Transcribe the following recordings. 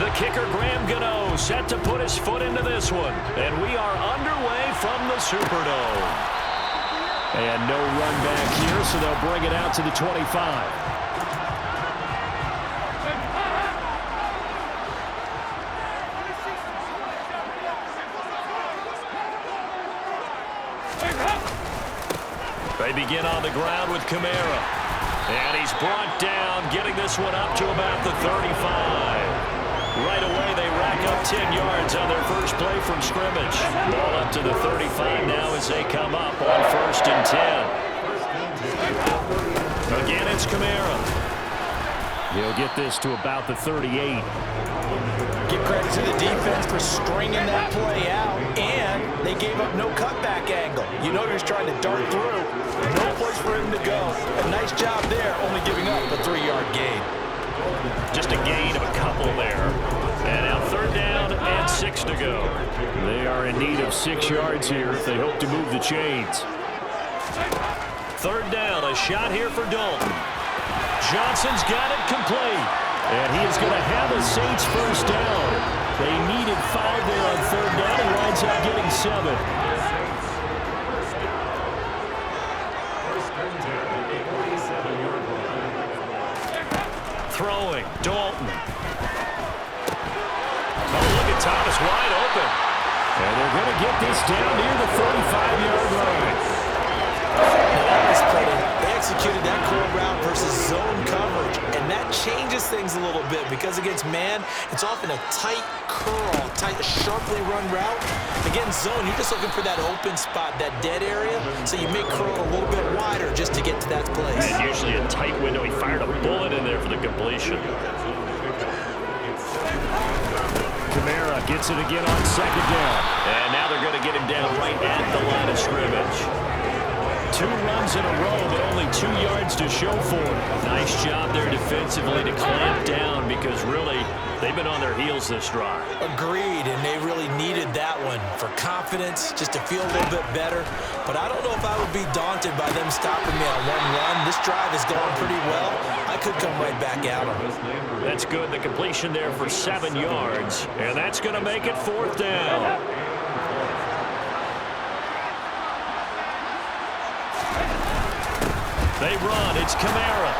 The kicker, Graham Gano, set to put his foot into this one. And we are underway from the Superdome. And no run back here, so they'll bring it out to the 25. They begin on the ground with Kamara. And he's brought down, getting this one up to about the 35. Right away, they rack up 10 yards on their first play from scrimmage. Ball up to the 35 now as they come up on 1st and 10. Again, it's Kamara. He'll get this to about the 38. Give credit to the defense for stringing that play out, and they gave up no cutback angle. You know he's trying to dart through. No place for him to go. A nice job there, only giving up a 3-yard gain. Just a gain of a couple there. And now 3rd down and 6 to go. They are in need of 6 yards here if they hope to move the chains. 3rd down, a shot here for Dalton. Johnson's got it complete. And he is going to have a Saints first down. They needed 5 there on 3rd down. He winds up getting 7. Throwing, Dalton. Oh, look at Thomas wide open. And they're going to get this down near the 35-yard line. Now that was pretty. They executed that curl route versus zone coverage, and that changes things a little bit because against man, it's often a tight curl, tight, sharply run route. Against zone, you're just looking for that open spot, that dead area, so you make curl a little bit wider just to get to that place. And usually a tight window. He fired a bullet in there for the completion. Kamara gets it again on 2nd down. And now they're going to get him down right at the line of scrimmage. 2 runs in a row, but only 2 yards to show for it. Nice job there defensively to clamp down because really they've been on their heels this drive. Agreed, and they really needed that one for confidence, just to feel a little bit better. But I don't know if I would be daunted by them stopping me on 1 run. This drive is going pretty well. I could come right back at them. That's good. The completion there for 7 yards, and that's going to make it 4th down. They run. It's Kamara.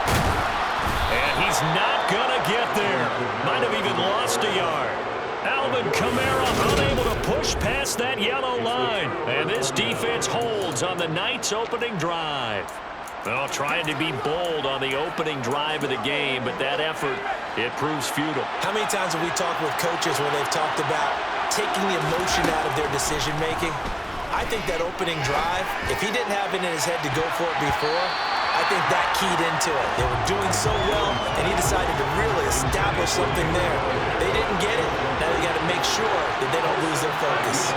And he's not going to get there. Might have even lost a yard. Alvin Kamara unable to push past that yellow line. And this defense holds on the night's opening drive. Well, trying to be bold on the opening drive of the game, but that effort, it proves futile. How many times have we talked with coaches where they've talked about taking the emotion out of their decision-making? I think that opening drive, if he didn't have it in his head to go for it before, I think that keyed into it. They were doing so well, and he decided to really establish something there. They didn't get it. Now they got to make sure that they don't lose their focus.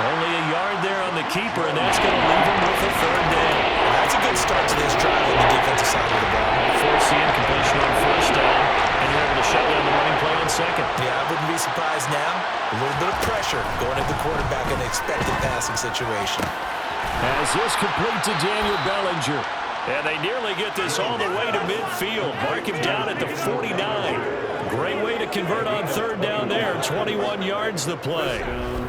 Only a yard there on the keeper, and that's going to leave him with a 3rd down. That's a good start to this drive on the defensive side of the ball. Force the incompletion on 1st down, and you're able to shut down the running play on 2nd. Yeah, I wouldn't be surprised now. A little bit of pressure going at the quarterback in an expected passing situation. As this complete to Daniel Bellinger. And they nearly get this all the way to midfield. Mark him down at the 49. Great way to convert on 3rd down there. 21 yards the play.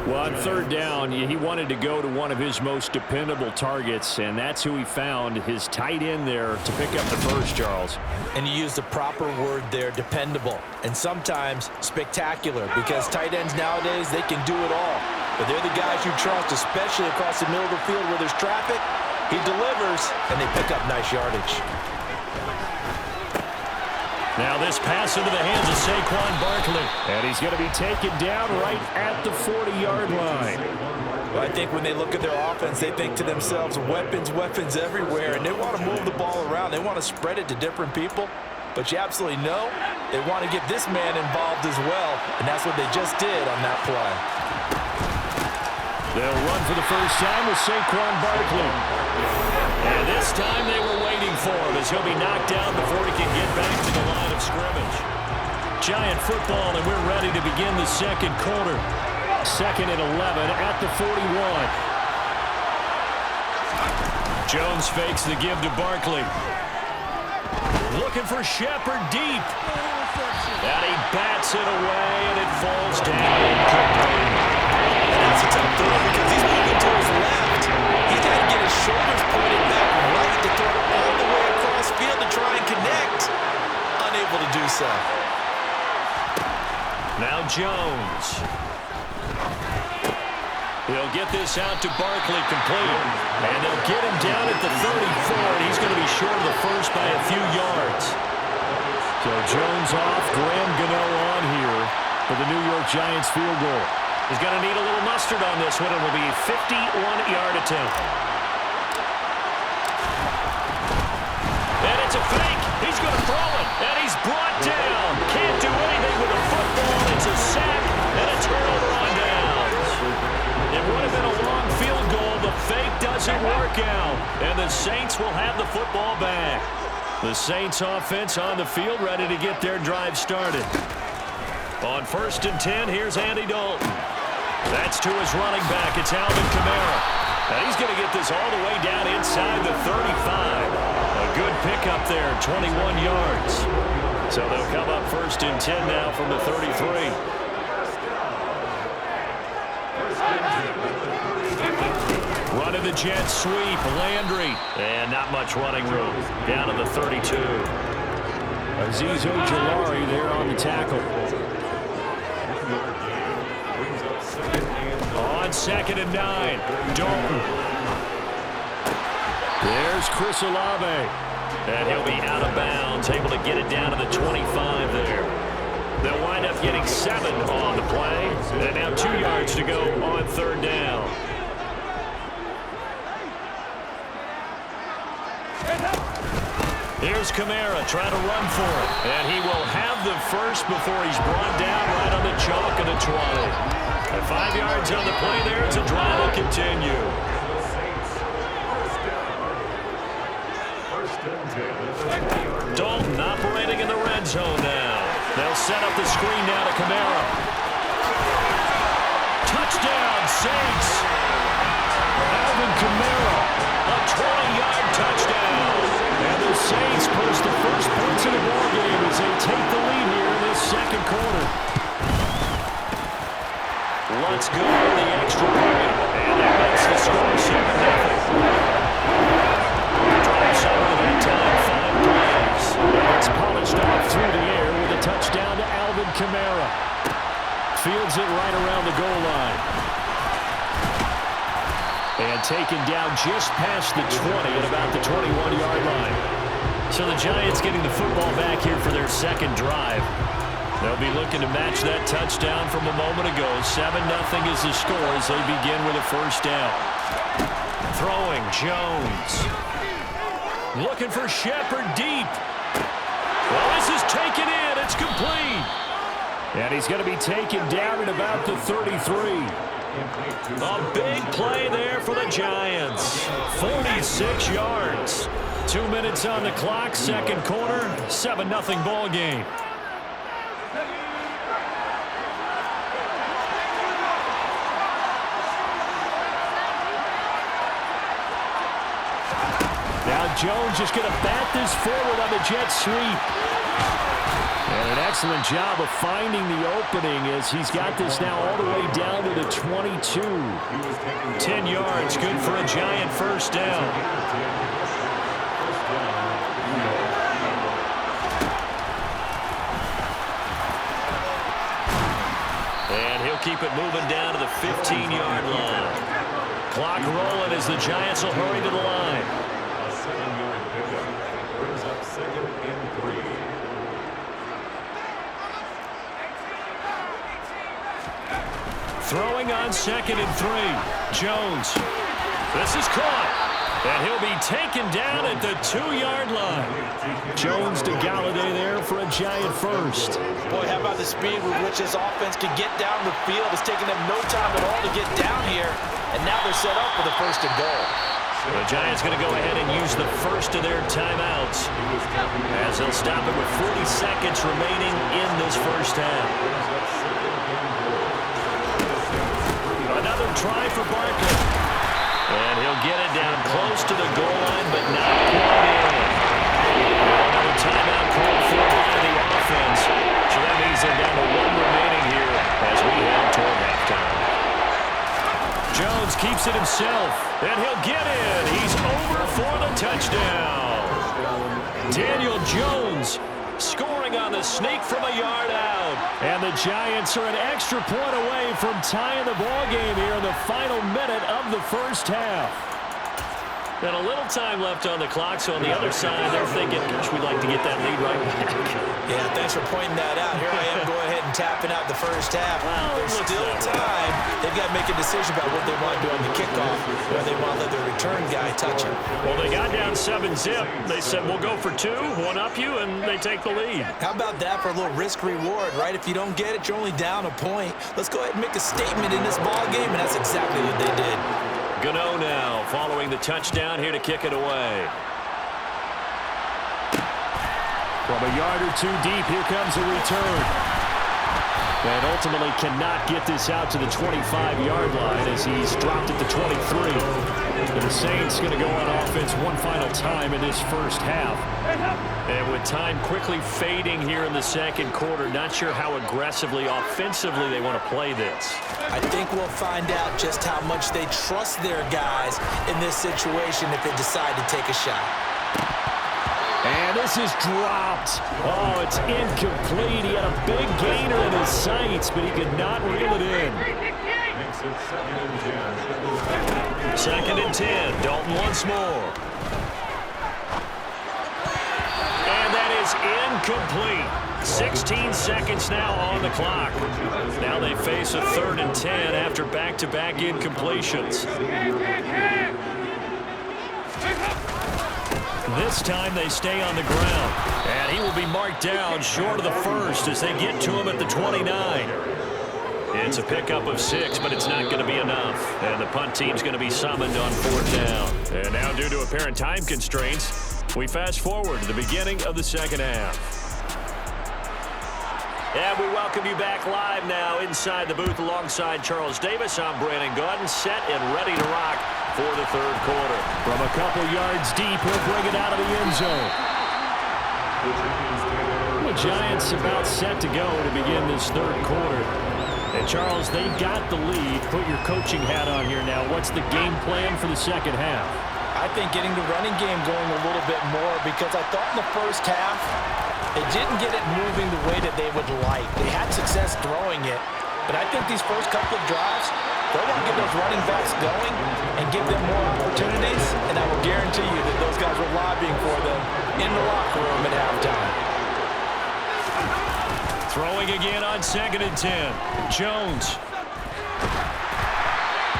Well, on 3rd down, he wanted to go to one of his most dependable targets, and that's who he found, his tight end there to pick up the first, Charles. And you used the proper word there, dependable. And sometimes spectacular, because tight ends nowadays, they can do it all. But they're the guys you trust, especially across the middle of the field where there's traffic. He delivers, and they pick up nice yardage. Now this pass into the hands of Saquon Barkley. And he's going to be taken down right at the 40-yard line. Well, I think when they look at their offense, they think to themselves, weapons, weapons everywhere. And they want to move the ball around. They want to spread it to different people. But you absolutely know they want to get this man involved as well. And that's what they just did on that play. They'll run for the first time with Saquon Barkley. And this time they were waiting for him as he'll be knocked down before he can get back to the line of scrimmage. Giant football, and we're ready to begin the 2nd quarter. 2nd and 11 at the 41. Jones fakes the give to Barkley. Looking for Shepard deep. And he bats it away, and it falls down incomplete. That's a tough throw because he's moving to his left. He's got to get his shoulders pointed back right to throw it all the way across field to try and connect. Unable to do so. Now Jones. He'll get this out to Barkley complete. And they'll get him down at the 34, and he's going to be short of the first by a few yards. So Jones off, Graham Gano on here for the New York Giants field goal. He's going to need a little mustard on this one. It will be a 51-yard attempt. And it's a fake. He's going to throw it, and he's brought down. Can't do anything with the football. It's a sack and a turnover on downs. It would have been a long field goal. The fake doesn't work out, and the Saints will have the football back. The Saints offense on the field ready to get their drive started. On 1st and 10, here's Andy Dalton. That's to his running back. It's Alvin Kamara. And he's going to get this all the way down inside the 35. A good pickup there, 21 yards. So they'll come up 1st and 10 now from the 33. Running the jet sweep, Landry. And not much running room. Down to the 32. Azeez Ojulari there on the tackle. On 2nd and 9, Dalton. There's Chris Olave. And he'll be out of bounds, able to get it down to the 25 there. They'll wind up getting 7 on the play. And now 2 yards to go on 3rd down. Here's Kamara trying to run for it. And he will have the first before he's brought down right on the chalk of the 20. And 5 yards on the play there as the drive will continue. Dalton operating in the red zone now. They'll set up the screen now to Kamara. Touchdown, Saints. Alvin Kamara, a 20-yard touchdown. And the Saints post the first points of the ballgame as they take the lead here in this 2nd quarter. Let's go to the extra point. And that makes the score 7-0. Drive somewhere that time, 5 plays. It's polished off through the air with a touchdown to Alvin Kamara. Fields it right around the goal line. And taken down just past the 20 at about the 21-yard line. So the Giants getting the football back here for their 2nd drive. They'll be looking to match that touchdown from a moment ago. 7-0 is the score as they begin with a 1st down. Throwing, Jones. Looking for Shepard deep. Well, this is taken in. It's complete. And he's going to be taken down at about the 33. A big play there for the Giants. 46 yards. 2 minutes on the clock, 2nd quarter, 7-0 ball game. Now Jones just going to bat this forward on the jet sweep. And an excellent job of finding the opening as he's got this now all the way down to the 22. 10 yards, good for a Giant 1st down. And he'll keep it moving down to the 15-yard line. Clock rolling as the Giants will hurry to the line. A 7-yard pickup brings up 2nd and 3. Throwing on 2nd and 3. Jones. This is caught. And he'll be taken down at the 2-yard line. Jones to Galladay there for a Giant 1st. Boy, how about the speed with which this offense can get down the field? It's taken them no time at all to get down here. And now they're set up for the 1st and goal. The Giants going to go ahead and use the first of their timeouts as they'll stop it with 40 seconds remaining in this 1st half. Another try for Barkley. And he'll get it down close to the goal line, but not quite in. Another timeout touchdown. Daniel Jones scoring on the sneak from a yard out. And the Giants are an extra point away from tying the ball game here in the final minute of the first half. And a little time left on the clock, so on the other side, they're thinking, gosh, we'd like to get that lead right back. Yeah, thanks for pointing that out. Here I am going ahead and tapping out the first half. Well, there's still time. They've got to make a decision about what they want to do on the kickoff, whether they want to let their return guy touch it. Well, they got down 7-zip. They said, we'll go for 2, one up you, and they take the lead. How about that for a little risk-reward, right? If you don't get it, you're only down a point. Let's go ahead and make a statement in this ball game, and that's exactly what they did. Gano now following the touchdown here to kick it away. From a yard or 2 deep, here comes a return. And ultimately cannot get this out to the 25-yard line as he's dropped at the 23. And the Saints going to go on offense one final time in this first half. And with time quickly fading here in the second quarter, not sure how aggressively, offensively they want to play this. I think we'll find out just how much they trust their guys in this situation if they decide to take a shot. And this is dropped. Oh, it's incomplete. He had a big gainer in his sights, but he could not reel it in. Makes it 2nd and 10. 2nd and 10. Dalton once more. And that is incomplete. 16 seconds now on the clock. Now they face a 3rd and 10 after back-to-back incompletions. This time they stay on the ground. And he will be marked down short of the first as they get to him at the 29. It's a pickup of 6, but it's not going to be enough. And the punt team's going to be summoned on 4th down. And now due to apparent time constraints, we fast forward to the beginning of the second half. And we welcome you back live now inside the booth alongside Charles Davis. I'm Brandon Gaudin, set and ready to rock for the 3rd quarter. From a couple yards deep, he'll bring it out of the end zone. The Giants about set to go to begin this 3rd quarter. And Charles, they got the lead. Put your coaching hat on here now. What's the game plan for the second half? I think getting the running game going a little bit more, because I thought in the first half they didn't get it moving the way that they would like. They had success throwing it, but I think these first couple of drives, they'll want to get those running backs going and give them more opportunities, and I will guarantee you that those guys were lobbying for them in the locker room at halftime. Throwing again on 2nd and 10. Jones.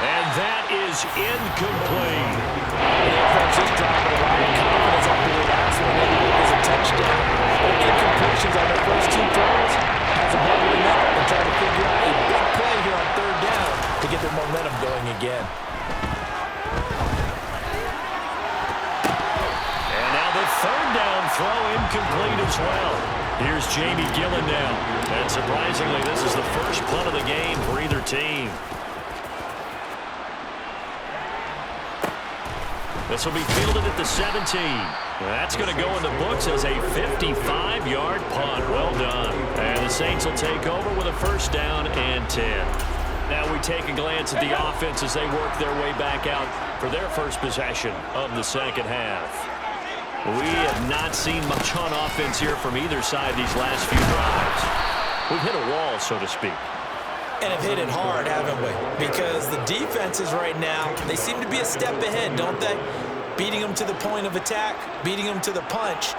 And that is incomplete. The offense just dropped a lot of confidence after the last one. Maybe it was a touchdown. But incompletions on their first 2 throws has them bubbling up and trying to figure out a big play here on 3rd down to get their momentum going again. And now the 3rd down throw incomplete as well. Here's Jamie Gillen now. And surprisingly, this is the first punt of the game for either team. This will be fielded at the 17. That's going to go in the books as a 55-yard punt. Well done. And the Saints will take over with a 1st down and 10. Now we take a glance at the offense as they work their way back out for their first possession of the second half. We have not seen much on offense here from either side these last few drives. We've hit a wall, so to speak. And have hit it hard, haven't we? Because the defenses right now, they seem to be a step ahead, don't they? Beating them to the point of attack, beating them to the punch.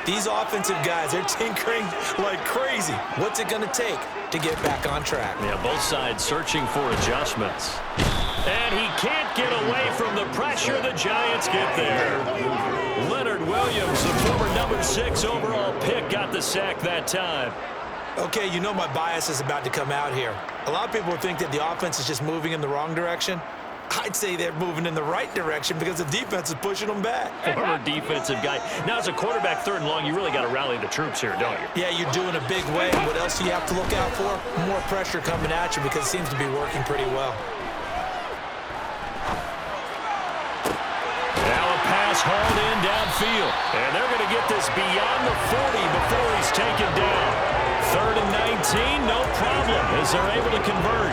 These offensive guys, they're tinkering like crazy. What's it going to take to get back on track? Yeah, both sides searching for adjustments. And he can't get away from the pressure. The Giants get there. Leonard Williams, the former number 6 overall pick, got the sack that time. Okay, you know my bias is about to come out here. A lot of people think that the offense is just moving in the wrong direction. I'd say they're moving in the right direction because the defense is pushing them back. Former defensive guy. Now, as a quarterback 3rd and long, you really got to rally the troops here, don't you? Yeah, you're doing a big way. What else do you have to look out for? More pressure coming at you because it seems to be working pretty well. Now a pass hauled in downfield. And they're going to get this beyond the 40 before he's taken down. 3rd and 19, no problem, as they're able to convert.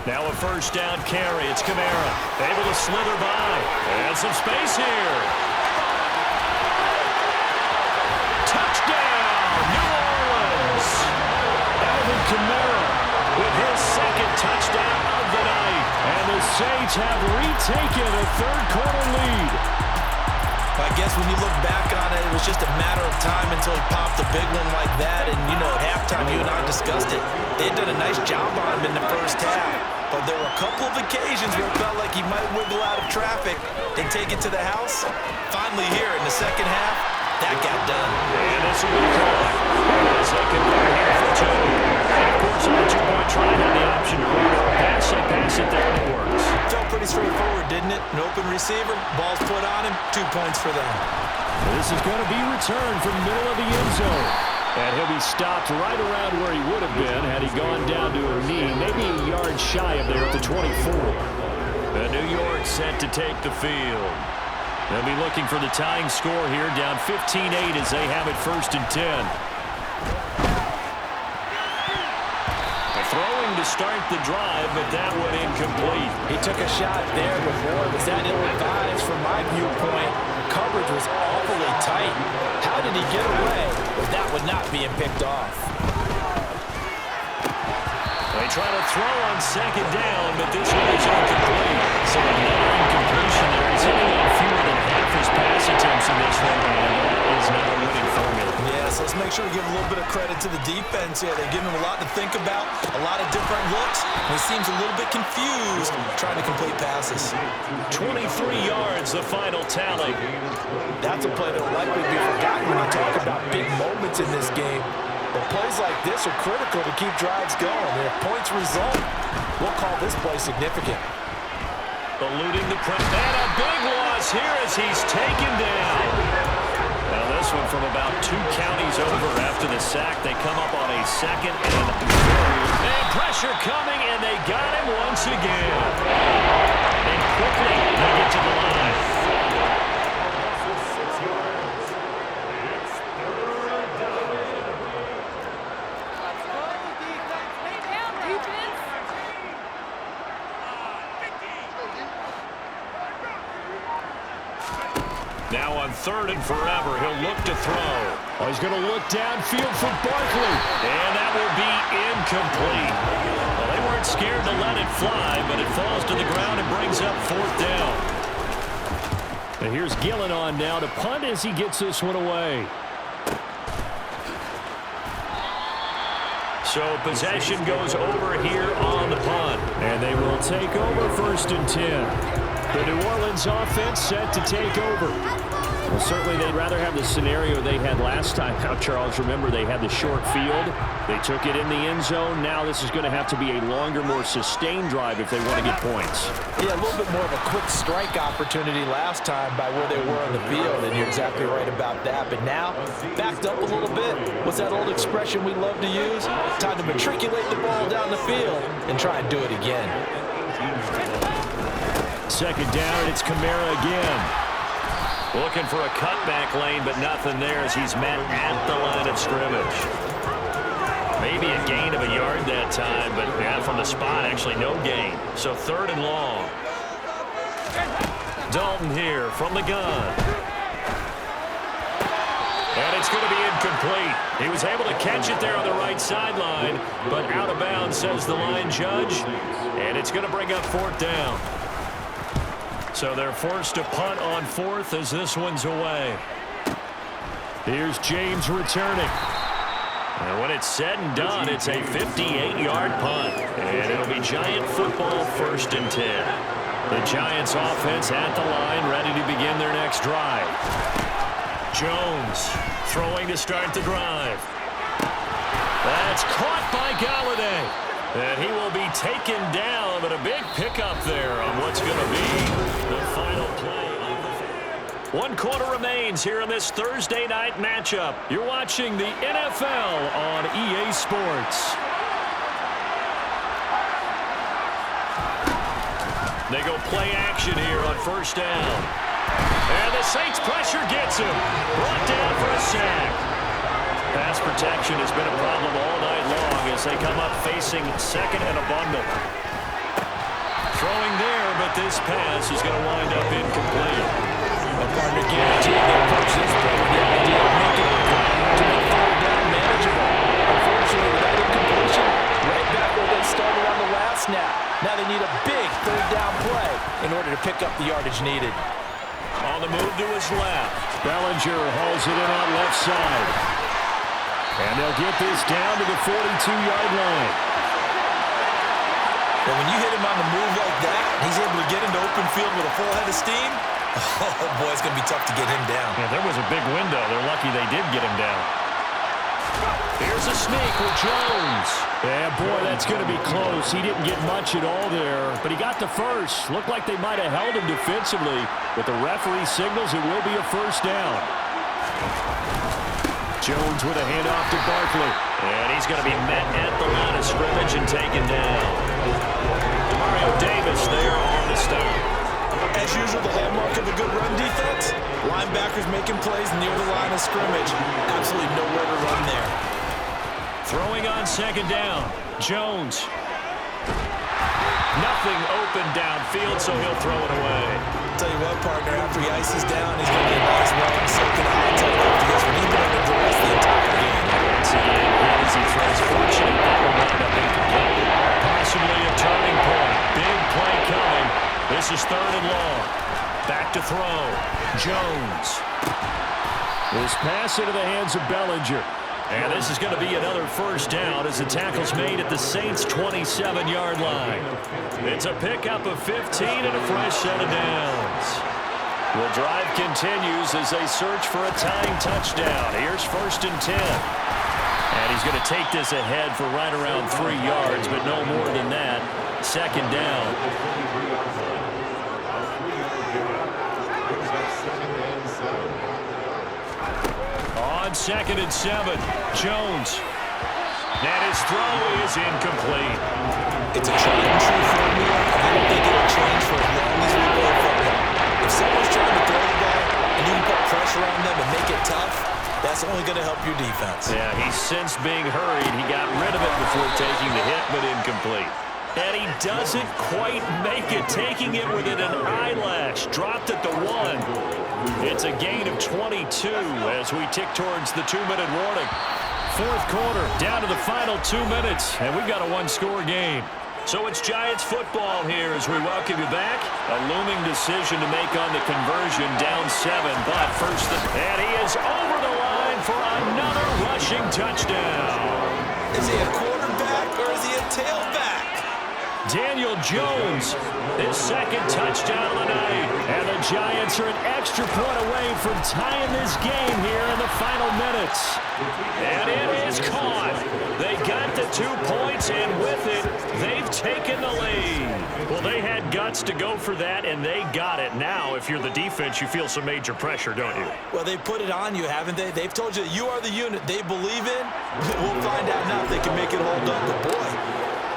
Now a first down carry. It's Kamara. Able to slither by. And some space here. Touchdown, New Orleans. Alvin Kamara with his second touchdown of the night. And the Saints have retaken a third-quarter lead. I guess when you look back on it, it was just a matter of time until he popped a big one like that. And, you know, at halftime, you and I discussed it. They had done a nice job on him in the first half. But there were a couple of occasions where it felt like he might wiggle out of traffic and take it to the house. Finally here in the second half, that got done. And this will be caught. As they convert here for two. And, of course, on the two-point try, had the option to run or pass. They pass it there, and it works. Felt pretty straightforward, didn't it? An open receiver, ball's put on him, 2 points for them. This is going to be returned from the middle of the end zone. And he'll be stopped right around where he would have been had he gone down to a knee, maybe a yard shy of there at the 24. And New York set to take the field. They'll be looking for the tying score here, down 15-8 as they have it 1st and 10. Throwing to start the drive, but that one incomplete. He took a shot there before. Was that ill-advised from my viewpoint? Coverage was awfully tight. How did he get away with that one not being picked off? They try to throw on second down, but this one is incomplete. So another incompletion there. He's hitting on fewer than half his pass attempts in this one, and that is not a winning formula. Yes, let's make sure we give a little bit of credit to the defense here. They've given him a lot to think about, a lot of different looks, and he seems a little bit confused trying to complete passes. 23 yards, the final tally. That's a play that will likely be forgotten when you talk about big moments in this game. But plays like this are critical to keep drives going. And if points result, we'll call this play significant. Eluding the press. And a big loss here as he's taken down. Now this one from about 2 counties over after the sack. They come up on a 2nd and pressure coming, and they got him once again. And quickly they get to the line. Now on 3rd and forever, he'll look to throw. Oh, he's going to look downfield for Barkley. And that will be incomplete. Well, they weren't scared to let it fly, but it falls to the ground and brings up 4th down. And here's Gillen on now to punt as he gets this one away. So possession goes over here on the punt. And they will take over 1st and 10. The New Orleans offense set to take over. Well, certainly they'd rather have the scenario they had last time out, Charles. Remember, they had the short field. They took it in the end zone. Now this is going to have to be a longer, more sustained drive if they want to get points. Yeah, a little bit more of a quick strike opportunity last time by where they were on the field, and you're exactly right about that. But now, backed up a little bit. What's that old expression we love to use? Time to matriculate the ball down the field and try and do it again. 2nd down, and it's Kamara again. Looking for a cutback lane, but nothing there as he's met at the line of scrimmage. Maybe a gain of a yard that time, but yeah, from the spot, actually no gain. So 3rd and long. Dalton here from the gun. And it's going to be incomplete. He was able to catch it there on the right sideline, but out of bounds, says the line judge. And it's going to bring up 4th down. So they're forced to punt on 4th as this one's away. Here's James returning. And when it's said and done, it's a 58-yard punt. And it'll be Giant football 1st and 10. The Giants offense at the line, ready to begin their next drive. Jones throwing to start the drive. That's caught by Galladay. And he will be taken down, but a big pickup there on what's going to be the final play. 1 quarter remains here in this Thursday night matchup. You're watching the NFL on EA Sports. They go play action here on 1st down. And the Saints pressure gets him. Brought down for a sack. Pass protection has been a problem all night long as they come up facing 2nd and a bundle. this pass is going to wind up incomplete. A partner guaranteed to approach this play with the idea of making it to make third down manageable. Unfortunately, without incompletion, right back where they started on the last snap. Now they need a big third down play in order to pick up the yardage needed. On the move to his left. Bellinger hauls it in on left side. And they'll get this down to the 42-yard line. But when you hit him on the move like that, he's able to get into open field with a full head of steam. Oh, boy, it's going to be tough to get him down. Yeah, there was a big window. They're lucky they did get him down. Here's a sneak with Jones. Yeah, boy, that's going to be close. He didn't get much at all there, but he got the first. Looked like they might have held him defensively. But the referee signals it will be a first down. Jones with a handoff to Barkley. And he's going to be met at the line of scrimmage and taken down. Mario Davis there on the stop. As usual, the hallmark of a good run defense, linebackers making plays near the line of scrimmage. Absolutely nowhere to run there. Throwing on second down. Jones. Nothing open downfield, so he'll throw it away. Tell you what, partner, after he ices down, he's going to get a nice long second high tuck after this one. He's been under duress the entire game. Once again, as he throws fortunate, that will wind up incomplete. Possibly a turning point. Big play coming. This is third and long. Back to throw. Jones. This pass into the hands of Bellinger. And this is going to be another first down as the tackle's made at the Saints' 27-yard line. It's a pickup of 15 and a fresh set of downs. The drive continues as they search for a tying touchdown. Here's first and 10. And he's going to take this ahead for right around 3 yards, but no more than that. Second down. On second and 7, Jones. And his throw is incomplete. It's a tried and true formula, and I don't think it'll change for as long as we play football. If someone's trying to throw the ball and you can put pressure on them and make it tough, that's only going to help your defense. Yeah, he sensed being hurried. He got rid of it before taking the hit, but incomplete. And he doesn't quite make it, taking it within an eyelash. Dropped at the 1. It's a gain of 22 as we tick towards the 2-minute warning. Fourth quarter, down to the final 2 minutes, and we've got a one-score game. So it's Giants football here as we welcome you back. A looming decision to make on the conversion, down 7, but first, and he is over the line for another rushing touchdown. Is he a quarterback or is he a tailback? Daniel Jones, his second touchdown of the night. And the Giants are an extra point away from tying this game here in the final minutes. And it is caught. They got the 2 points, and with it, they've taken the lead. Well, they had guts to go for that, and they got it. Now, if you're the defense, you feel some major pressure, don't you? Well, they put it on you, haven't they? They've told you that you are the unit they believe in. We'll find out now if they can make it hold up. But, boy,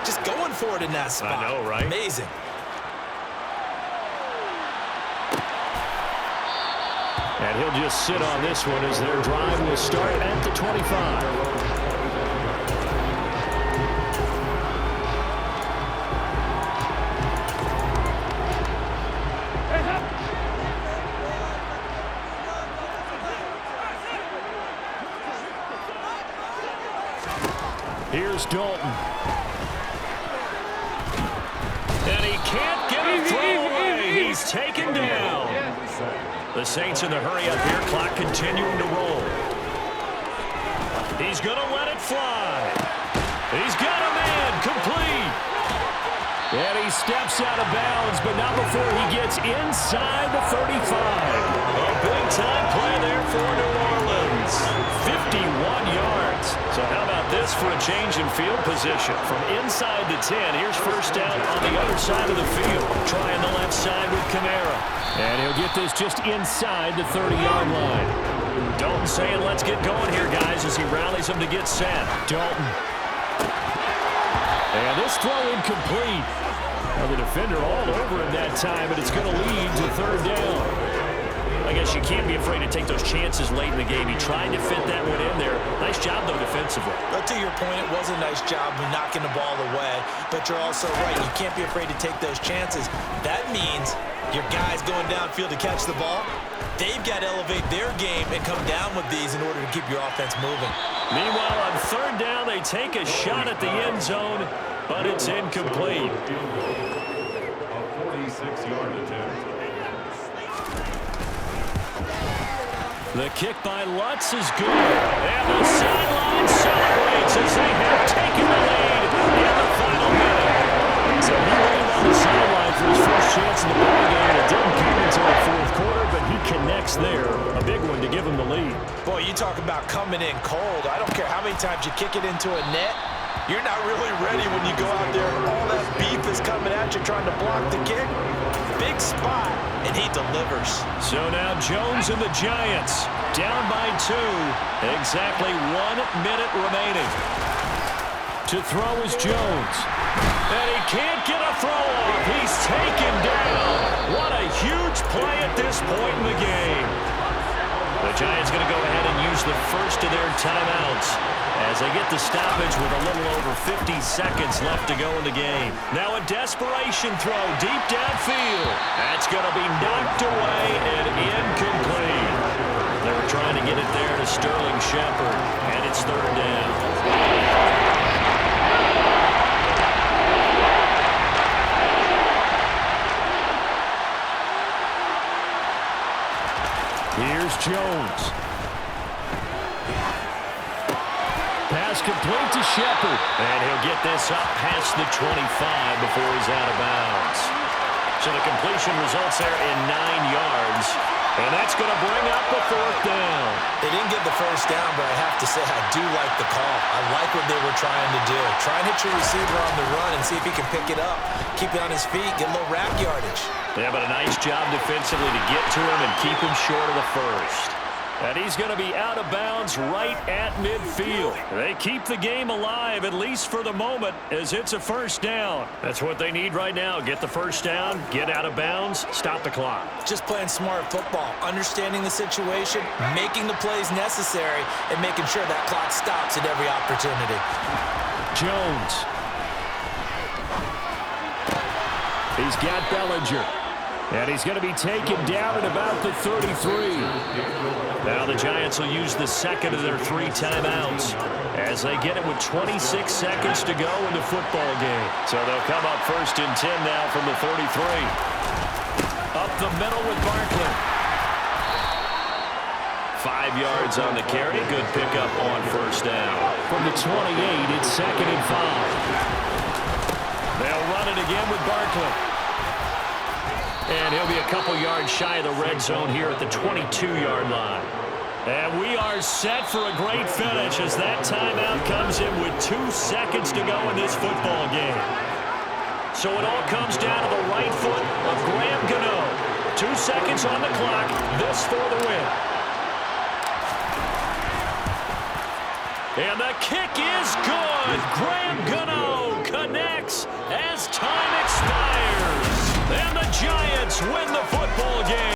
just going for it in that spot. I know, right? Amazing. And he'll just sit on this one as their drive will start at the 25. Here's Dalton. And he can't get a throw away. He's taken down. The Saints in the hurry up here. Clock continuing to roll. He's going to let it fly. He's got a man. Complete. And he steps out of bounds, but not before he gets inside the 35. A big-time play there for New Orleans. 51 yards. So how about this for a change in field position? From inside the 10, here's first down on the other side of the field. Trying the left side with Kamara. And he'll get this just inside the 30-yard line. Dalton saying, let's get going here, guys, as he rallies them to get set. Dalton. And this throw incomplete. Now the defender all over him that time, but it's going to lead to third down. I guess you can't be afraid to take those chances late in the game. He tried to fit that one in there. Nice job, though, defensively. But to your point, it was a nice job of knocking the ball away. But you're also right. You can't be afraid to take those chances. That means your guys going downfield to catch the ball, they've got to elevate their game and come down with these in order to keep your offense moving. Meanwhile, on third down, they take a shot at the end zone, but it's incomplete. A 46-yard attempt. The kick by Lutz is good. And the sideline celebrates as they have taken the lead in the final minute. So he waited on the sideline for his first chance in the ballgame. It didn't come until the fourth quarter, but he connects there. A big one to give him the lead. Boy, you talk about coming in cold. I don't care how many times you kick it into a net. You're not really ready when you go out there. All that beef is coming at you trying to block the kick. Big spot, and he delivers. So now Jones and the Giants down by 2. Exactly 1 minute remaining. To throw is Jones. And he can't get a throw off. He's taken down. What a huge play at this point in the game. The Giants going to go ahead and use the first of their timeouts as they get the stoppage with a little over 50 seconds left to go in the game. Now a desperation throw deep downfield. That's going to be knocked away and incomplete. They were trying to get it there to Sterling Shepard, and it's third down. Here's Jones. Pass complete to Shepard. And he'll get this up past the 25 before he's out of bounds. So the completion results there in 9 yards. And that's going to bring up a fourth down. They didn't get the first down, but I have to say I do like the call. I like what they were trying to do. Try and hit your receiver on the run and see if he can pick it up. Keep it on his feet, get a little rack yardage. Yeah, but a nice job defensively to get to him and keep him short of the first. And he's going to be out of bounds right at midfield. They keep the game alive, at least for the moment, as it's a first down. That's what they need right now. Get the first down, get out of bounds, stop the clock. Just playing smart football, understanding the situation, making the plays necessary, and making sure that clock stops at every opportunity. Jones. He's got Bellinger. And he's going to be taken down at about the 33. Now the Giants will use the second of their 3 timeouts as they get it with 26 seconds to go in the football game. So they'll come up first and 10 now from the 33. Up the middle with Barkley. 5 yards on the carry. Good pickup on first down. From the 28, it's second and 5. They'll run it again with Barkley. And he'll be a couple yards shy of the red zone here at the 22-yard line. And we are set for a great finish as that timeout comes in with 2 seconds to go in this football game. So it all comes down to the right foot of Graham Gano. 2 seconds on the clock. This for the win. And the kick is good. Graham Gano connects as time expires. And the Giants win the football game.